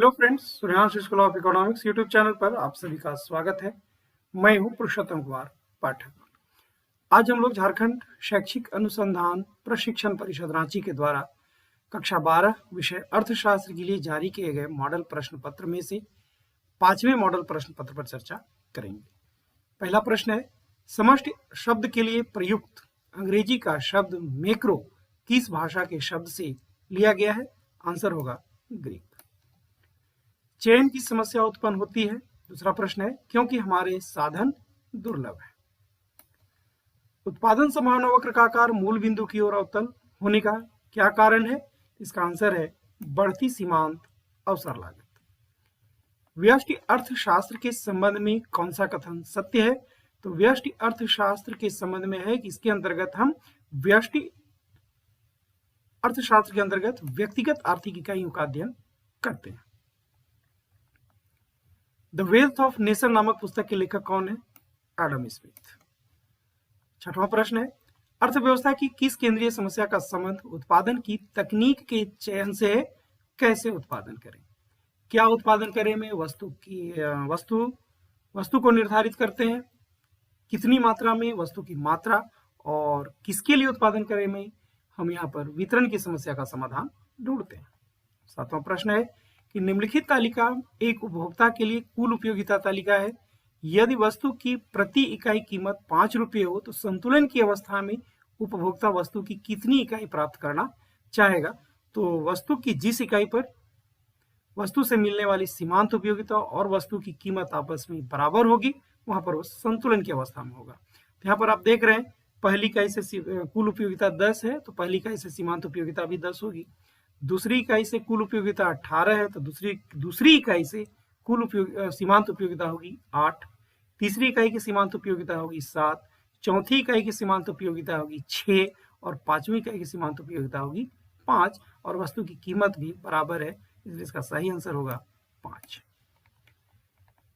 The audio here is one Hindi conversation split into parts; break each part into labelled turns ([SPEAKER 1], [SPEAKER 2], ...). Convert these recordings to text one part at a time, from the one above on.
[SPEAKER 1] Hello friends, Suryansh school of economics YouTube channel पर आप सभी का स्वागत है। मैं हूं पुरुषोत्तम कुमार पाठक। आज हम लोग झारखंड शैक्षिक अनुसंधान प्रशिक्षण परिषद रांची के द्वारा कक्षा 12 विषय अर्थशास्त्र के लिए जारी किए गए मॉडल प्रश्न पत्र में से 5वें मॉडल प्रश्न पत्र पर चर्चा करेंगे। पहला प्रश्न है, समष्टि शब्द के लिए प्रयुक्त अंग्रेजी का शब्द मैक्रो किस भाषा के शब्द से लिया गया है? आंसर होगा ग्रीक। चयन की समस्या उत्पन्न होती है। दूसरा प्रश्न है, क्योंकि हमारे साधन दुर्लभ है। उत्पादन संभावना वक्र का आकार मूल बिंदु की ओर अवतल होने का क्या कारण है? इसका आंसर है बढ़ती सीमांत अवसर लागत। व्यष्टि अर्थशास्त्र के संबंध में कौन सा कथन सत्य है? तो व्यष्टि अर्थशास्त्र के संबंध में है कि इसके अंतर्गत हम व्यष्टि अर्थशास्त्र के अंतर्गत व्यक्तिगत आर्थिक इकाइयों का अध्ययन करते हैं। द वेल्थ ऑफ नेशन नामक पुस्तक के लेखक कौन है? Adam Smith. छठवां प्रश्न है, अर्थव्यवस्था की किस केंद्रीय समस्या का संबंध उत्पादन की तकनीक के चयन से है? कैसे उत्पादन करें? क्या उत्पादन करें में वस्तु को निर्धारित करते हैं, कितनी मात्रा में वस्तु की मात्रा, और किसके लिए उत्पादन करें में हम यहाँ पर वितरण की समस्या का समाधान ढूंढते हैं। सातवां प्रश्न है कि निम्नलिखित तालिका एक उपभोक्ता के लिए कुल उपयोगिता तालिका है। यदि वस्तु की प्रति इकाई कीमत 5 रुपये हो तो संतुलन की अवस्था में उपभोक्ता वस्तु की कितनी इकाई प्राप्त करना चाहेगा? तो वस्तु की जिस इकाई पर वस्तु से मिलने वाली सीमांत उपयोगिता और वस्तु की कीमत आपस में बराबर होगी, वहां पर वो संतुलन की अवस्था में होगा। तो यहाँ पर आप देख रहे हैं, पहली इकाई से कुल उपयोगिता 10 है तो पहली इकाई से सीमांत उपयोगिता भी 10 होगी। दूसरी इकाई से कुल उपयोगिता 18 है तो दूसरी इकाई से कुल सीमांत उपयोगिता होगी 8। तीसरी इकाई की सीमांत उपयोगिता होगी 7। चौथी इकाई की सीमांत उपयोगिता होगी 6 और पांचवी इकाई की सीमांत उपयोगिता होगी 5 और वस्तु की कीमत भी बराबर है, इसलिए इसका सही आंसर होगा 5।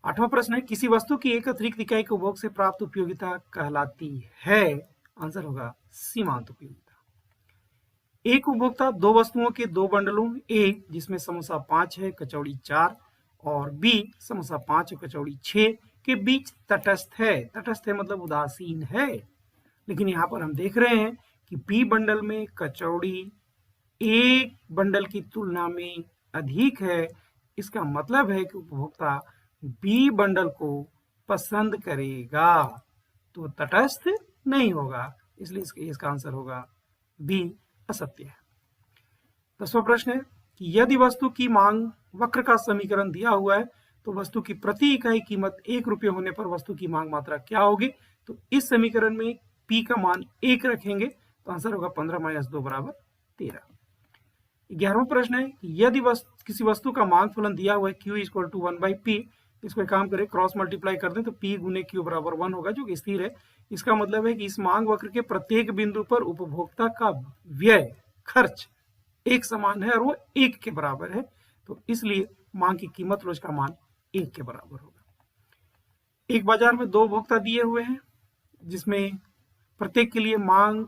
[SPEAKER 1] आठवां प्रश्न है, किसी वस्तु की एक अतिरिक्त इकाई के उपभोग से प्राप्त उपयोगिता कहलाती है? आंसर होगा सीमांत उपयोगिता। एक उपभोक्ता दो वस्तुओं के दो बंडलों ए जिसमें समोसा 5 है कचौड़ी 4 और बी समोसा 5 और कचौड़ी 6 के बीच तटस्थ है। तटस्थ है मतलब उदासीन है, लेकिन यहाँ पर हम देख रहे हैं कि बी बंडल में कचौड़ी ए बंडल की तुलना में अधिक है। इसका मतलब है कि उपभोक्ता बी बंडल को पसंद करेगा, तो तटस्थ नहीं होगा, इसलिए इसका आंसर होगा बी असत्य है। 10वां प्रश्न है कि यदि वस्तु की मांग वक्र का समीकरण दिया हुआ है तो वस्तु की प्रति इकाई कीमत 1 रुपये होने पर वस्तु की मांग मात्रा क्या होगी? तो इस समीकरण में पी का मान 1 रखेंगे तो आंसर होगा 15 - 2 = 13। 11वां प्रश्न है कि यदि किसी वस्तु का मांग फलन दिया हुआ है Q = 1/P, इसको एक काम करें, क्रॉस मल्टीप्लाई कर दें तो P × Q = 1 होगा, जो कि स्थिर है। इसका मतलब है कि इस मांग वक्र के प्रत्येक बिंदु पर उपभोक्ता का व्यय खर्च एक समान है और वो 1 के बराबर है, तो इसलिए मांग की कीमत रोज का मान 1 के बराबर होगा। एक बाजार में दो उपभोक्ता दिए हुए हैं जिसमें प्रत्येक के लिए मांग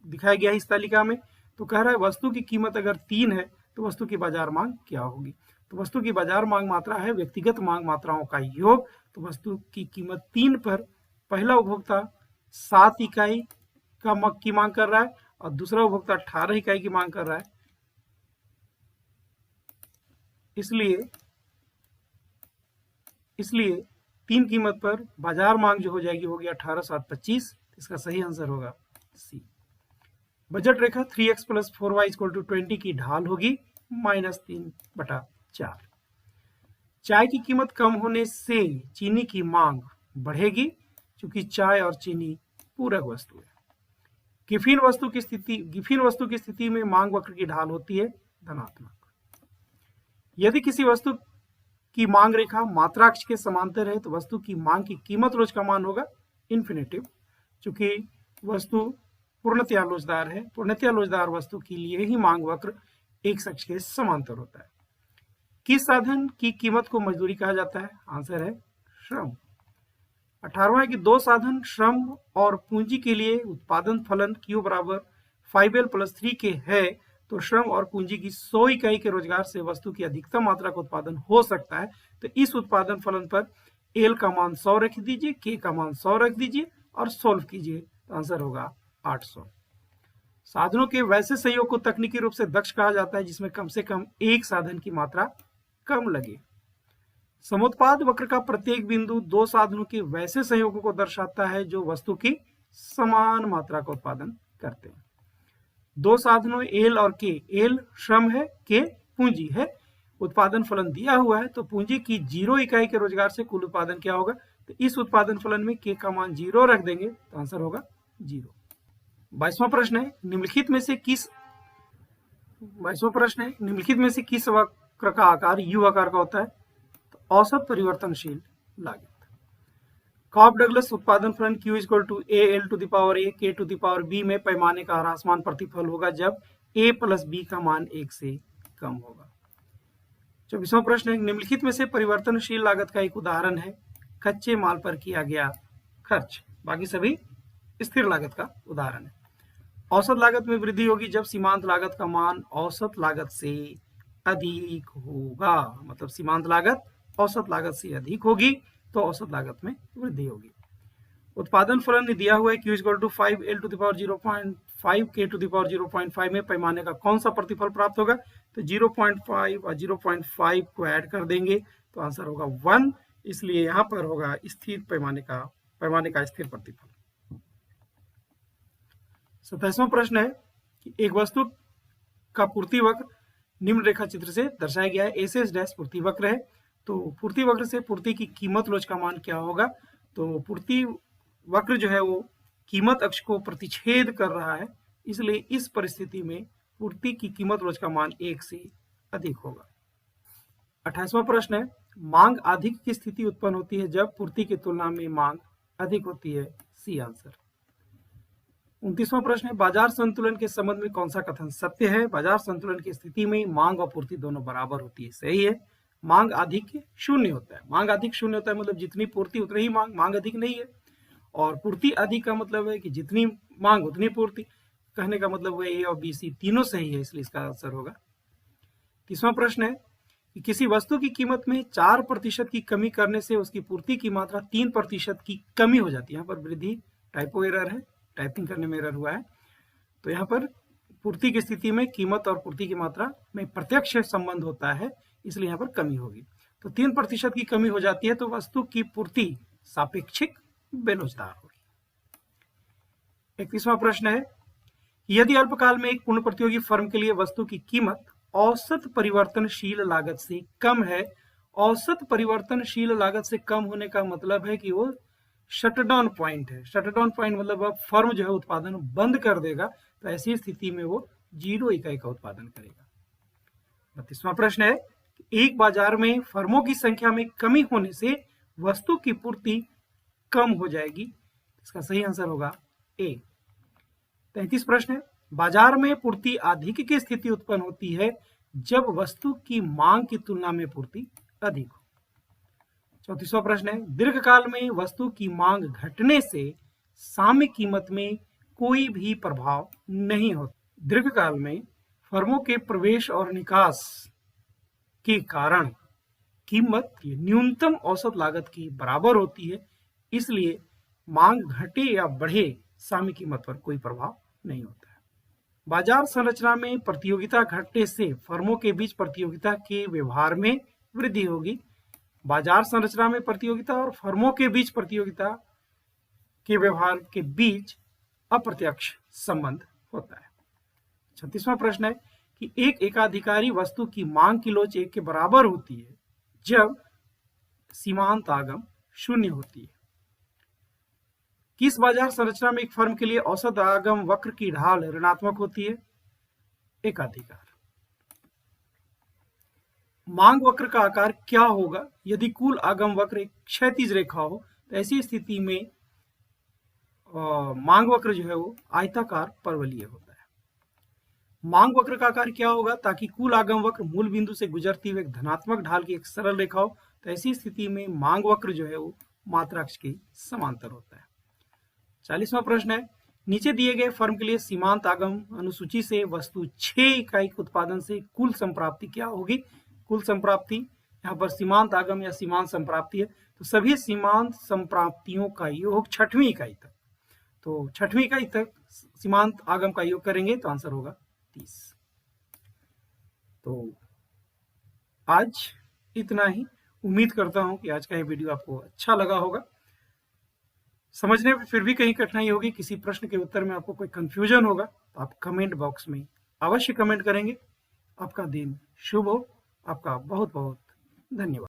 [SPEAKER 1] दिखाया गया है इस तालिका में। तो कह रहा है वस्तु की कीमत अगर 3 है तो वस्तु की बाजार मांग क्या होगी? तो वस्तु की बाजार मांग मात्रा है व्यक्तिगत मांग मात्राओं का योग। तो वस्तु की कीमत 3 पर पहला उपभोक्ता 7 इकाई की मांग कर रहा है और दूसरा उपभोक्ता 18 इकाई की मांग कर रहा है, इसलिए 3 कीमत पर बाजार मांग जो हो जाएगी होगी 18 × 7 = 25। इसका सही आंसर होगा सी। बजट रेखा 3x + 4y = 20 की ढाल होगी -3/4। चाय की कीमत कम होने से चीनी की मांग बढ़ेगी क्योंकि चाय और चीनी पूरक वस्तु है। गिफिन वस्तु की स्थिति में मांग वक्र की ढाल होती है धनात्मक। यदि किसी वस्तु की मांग रेखा मात्रा अक्ष के समांतर है तो वस्तु की मांग की कीमत रोज का मान होगा इन्फिनेटिव, चूंकि वस्तु पूर्णतया लोचदार है। पूर्णतया लोचदार वस्तु के लिए ही मांग वक्र एक अक्ष के समांतर होता है। किस साधन की कीमत को मजदूरी कहा जाता है? आंसर है श्रम। 18वां है कि दो साधन श्रम और पूंजी के लिए उत्पादन फलन Q = 5L + 3 के है तो श्रम और पूंजी की 100 इकाई के रोजगार से वस्तु की अधिकतम मात्रा का उत्पादन हो सकता है। तो इस उत्पादन फलन पर एल का मान 100 रख दीजिए, के का मान 100 रख दीजिए और सोल्व कीजिए, तो आंसर होगा 800। साधनों के वैसे संयोग को तकनीकी रूप से दक्ष कहा जाता है जिसमें कम से कम एक साधन की मात्रा कम लगे। समुत्पाद वक्र का प्रत्येक बिंदु दो साधनों के वैसे संयोगों को दर्शाता है जो वस्तु की समान मात्रा का उत्पादन करते हैं। दो साधनों एल और के, एल श्रम है, के पूंजी है, उत्पादन फलन दिया हुआ है, तो पूंजी की 0 इकाई के रोजगार से कुल उत्पादन क्या होगा, तो इस उत्पादन फलन में के का मान 0 रख देंगे तो आंसर होगा 0। 22वां प्रश्न है निम्नलिखित में से किस वक्र का आकार यू आकार का होता है, तो औसत परिवर्तनशील लागत। कॉफ डगलस उत्पादन फलन Q = AL to the power A K to the power B में पैमाने का ह्रासमान प्रतिफल होगा जब A + B का मान 1 से कम होगा। 24वां प्रश्न है निम्नलिखित में से परिवर्तनशील लागत का एक उदाहरण है कच्चे माल पर किया गया खर्च, बाकी सभी स्थिर लागत का उदाहरण है। औसत लागत में वृद्धि होगी जब सीमांत लागत का मान औसत लागत से अधिक होगा, मतलब सीमांत लागत औसत लागत से अधिक होगी तो औसत लागत में वृद्धि होगी। उत्पादन फलन दिया हुआ है Q = 5 L to the power 0.5 K to the power 0.5 में पैमाने का कौन सा प्रतिफल प्राप्त होगा, तो 0.5 और 0.5 को ऐड कर देंगे तो आंसर होगा 1, इसलिए यहां पर होगा स्थिर पैमाने का स्थिर प्रतिफल। 27वां प्रश्न है कि एक वस्तु का पूर्ति वक्र निम्न रेखा चित्र से दर्शाया गया है। एस डैश पूर्ति वक्र है, तो पूर्ति वक्र से पूर्ति की कीमत लोच का मान क्या होगा, तो पूर्ति वक्र जो है वो कीमत अक्ष को प्रतिच्छेद कर रहा है, इसलिए इस परिस्थिति में पूर्ति की कीमत लोच का मान 1 से अधिक होगा। 28वां प्रश्न है मांग अधिक की स्थिति उत्पन्न होती है जब पूर्ति की तुलना में मांग अधिक होती है, सी आंसर। 29वां प्रश्न है बाजार संतुलन के संबंध में कौन सा कथन सत्य है, बाजार संतुलन की स्थिति में मांग और पूर्ति दोनों बराबर होती है, सही है। मांग अधिक शून्य होता है, मांग अधिक शून्य होता है मतलब जितनी पूर्ति उतनी ही मांग अधिक नहीं है, और पूर्ति अधिक का मतलब है कि जितनी मांग उतनी पूर्ति, कहने का मतलब है ए और बी सी तीनों सही है, इसलिए इसका आंसर होगा। 30वां प्रश्न है कि किसी वस्तु की कीमत में 4% की कमी करने से उसकी पूर्ति की मात्रा 3% की कमी हो जाती है। यहाँ पर वृद्धि टाइपो एरर है, टाइपिंग करने में एरर हुआ है, तो यहाँ पर पूर्ति की स्थिति में कीमत और पूर्ति की मात्रा में प्रत्यक्ष संबंध होता है, इसलिए यहाँ पर कमी होगी, तो 3% की कमी हो जाती है तो वस्तु की पूर्ति सापेक्षिक बेलोचदार होगी। 31वां प्रश्न है यदि अल्पकाल में एक पूर्ण प्रतियोगी फर्म के लिए वस्तु की कीमत औसत परिवर्तनशील लागत से कम है, औसत परिवर्तनशील लागत से कम होने का मतलब है कि वो शटडाउन पॉइंट है। शटडाउन पॉइंट मतलब अब फर्म जो है उत्पादन बंद कर देगा, तो ऐसी स्थिति में वो 0 इकाई का उत्पादन करेगा। 32वां प्रश्न है एक बाजार में फर्मों की संख्या में कमी होने से वस्तु की पूर्ति कम हो जाएगी, इसका सही आंसर होगा ए। 33 प्रश्न है बाजार में पूर्ति अधिक की स्थिति उत्पन्न होती है जब वस्तु की मांग की तुलना में पूर्ति अधिक हो। 34वां प्रश्न है दीर्घकाल में वस्तु की मांग घटने से साम्य कीमत में कोई भी प्रभाव नहीं होता। दीर्घकाल में फर्मों के प्रवेश और निकास के कारण कीमत न्यूनतम औसत लागत की बराबर होती है, इसलिए मांग घटे या बढ़े साम्य कीमत पर कोई प्रभाव नहीं होता है। बाजार संरचना में प्रतियोगिता घटने से फर्मों के बीच प्रतियोगिता के व्यवहार में वृद्धि होगी। बाजार संरचना में प्रतियोगिता और फर्मों के बीच प्रतियोगिता के व्यवहार के बीच अप्रत्यक्ष संबंध होता है। 36वां प्रश्न है कि एक एकाधिकारी वस्तु की मांग की लोच 1 के बराबर होती है जब सीमांत आगम 0 होती है। किस बाजार संरचना में एक फर्म के लिए औसत आगम वक्र की ढाल ऋणात्मक होती है? एकाधिकार। मांग वक्र का आकार क्या होगा यदि कुल आगम वक्र एक क्षैतिज रेखा हो, तो ऐसी स्थिति में मांग वक्र जो है वो आयताकार परवलयीय होता है। मांग वक्र का आकार क्या होगा ताकि कुल आगम वक्र मूल बिंदु से गुजरती हुई एक धनात्मक ढाल की एक सरल रेखा हो, तो ऐसी स्थिति में मांग वक्र जो है वो मात्राक्ष के समांतर होता है। 40वां प्रश्न है नीचे दिए गए फर्म के लिए सीमांत आगम अनुसूची से वस्तु 6 इकाई के उत्पादन से कुल संप्राप्ति क्या होगी? कुल संप्राप्ति, यहाँ पर सीमांत आगम या सीमांत संप्राप्ति है, तो सभी सीमांत संप्राप्तियों का योग 6वीं इकाई तक, तो 6वीं इकाई तक सीमांत आगम का योग करेंगे तो आंसर होगा 30। तो आज इतना ही। उम्मीद करता हूं कि आज का ये वीडियो आपको अच्छा लगा होगा। समझने में फिर भी कहीं कठिनाई होगी, किसी प्रश्न के उत्तर में आपको कोई कंफ्यूजन होगा, तो आप कमेंट बॉक्स में अवश्य कमेंट करेंगे। आपका दिन शुभ हो। आपका बहुत बहुत धन्यवाद।